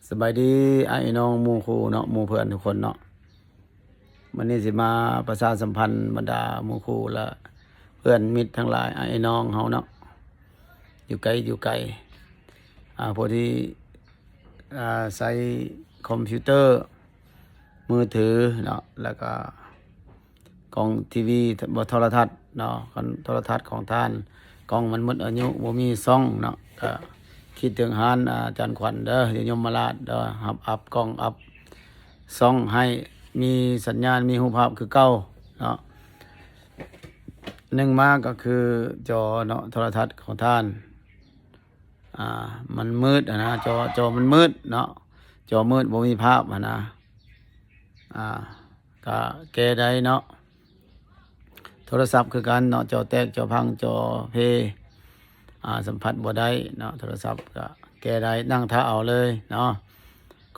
สบายดีไอ้น้องหมู่คู่เนาะหมู่เพื่อนทุกคนเนาะวันนี้สิมาประชาสัมพันธ์บรรดาหมู่คู่และเพื่อนมิตรทั้งหลายไอ้น้องเฮาเนาะอยู่ไกลพอดีใช้คอมพิวเตอร์มือถือเนาะแล้วก็กล้องทีวีบ่โทรทัศน์เนาะกันโทรทัศน์ของท่านกล้องมันหมดอายุบ่มีซ่องเนาะก็คิดถึงหานอาจารย์ขวัญเด้อเดี๋ยวยมราชเด้ออัพกล้องอัพซ่องให้มีสัญญาณมีรูปภาพคือเก่าเนาะหนึ่งมาก็คือจอเนาะโทรทัศน์ของท่านมันมืดนะจอมันมืดเนาะจอมืดบ่มีภาพนะก็แก้ได้เนาะโทรศัพท์คือกันเนาะจอแตกจอพังจอเพสัมผัสบ่ได้เนาะโทรศัพท์ก็แก้ได้นั่งท่าเอาเลยเนาะ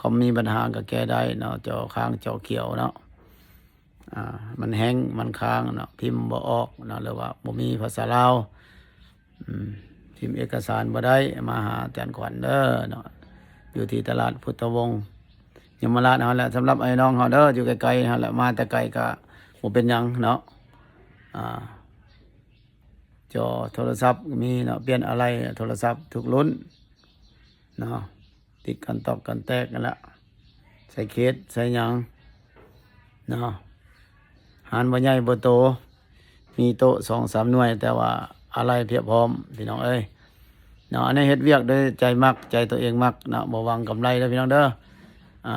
คอมมีปัญหาก็แก้ได้เนาะจอค้างจอเขียวเนาะมันแห้งมันค้างเนาะพิมพ์บ่ออกเนาะหรือว่าบ่มีภาษาลาวพิมพ์เอกสารบ่ได้มาหาอาจารย์ขวัญเด้อเนาะอยู่ที่ตลาดพุทธวงศ์ยมราชเฮาแหละสำหรับไอ้น้องเฮาเด้ออยู่ไกลๆเฮาแหละมาแต่ไกลก็บ่เป็นหยังเนาะจอโทรศัพท์มีเนาะเปลี่ยนอะไรโทรศัพท์ทุกรุ่นเนาะติดกันตอกกันแตกกันละใส่เคสใส่หยังเนาะหารบ่ใหญ่บ่โตมีโต๊ะ2-3หน่วยแต่ว่าอะไรเพียบพร้อมพี่น้องเอ้ยเนาะอันนี้เฮ็ดเวียกด้วยใจมักใจตัวเองมักเนาะบ่หวังกำไรเด้อพี่น้องเด้อ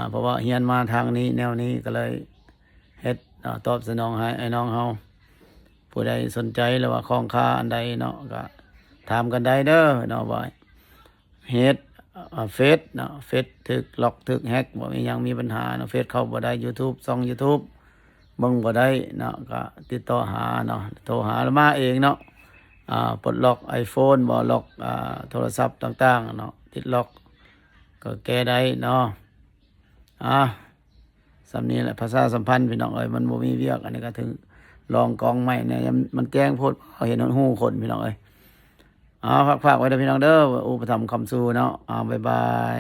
เพราะว่าเฮียนมาทางนี้แนวนี้ก็เลยเฮ็ดตอบสนองให้ไอ้น้องเฮาผู้ใดสนใจหรือว่าคล้องค่าอันใดเนาะก็ถามกันได้เด้อเนาะว่าเฮ็ดเฟซเนาะเฟซถึกล็อกถึกแฮ็กบ่มีหยังมีปัญหาเนาะเฟซเข้าบ่ได้ YouTube ส่อง YouTube เบิ่งบ่ได้เนาะก็ติดต่อหาเนาะโทรหามาเองเนาะปลดล็อก iPhone บ่ล็อกโทรศัพท์ต่างๆเนาะติดล็อกก็แก้ได้เนาะสำนี้แหละภาษาสัมพันธ์พี่น้องเอ้ยมันบ่มีเวียกอันนี้ก็ถึงลองกองใหม่เนี่ยมันแกล้งโพดเอาเห็นหูคนพี่น้องเอ้ยฝากไว้เด้อพี่น้องเด้ออุปถัมภ์คำสู้เนาะบ๊ายบาย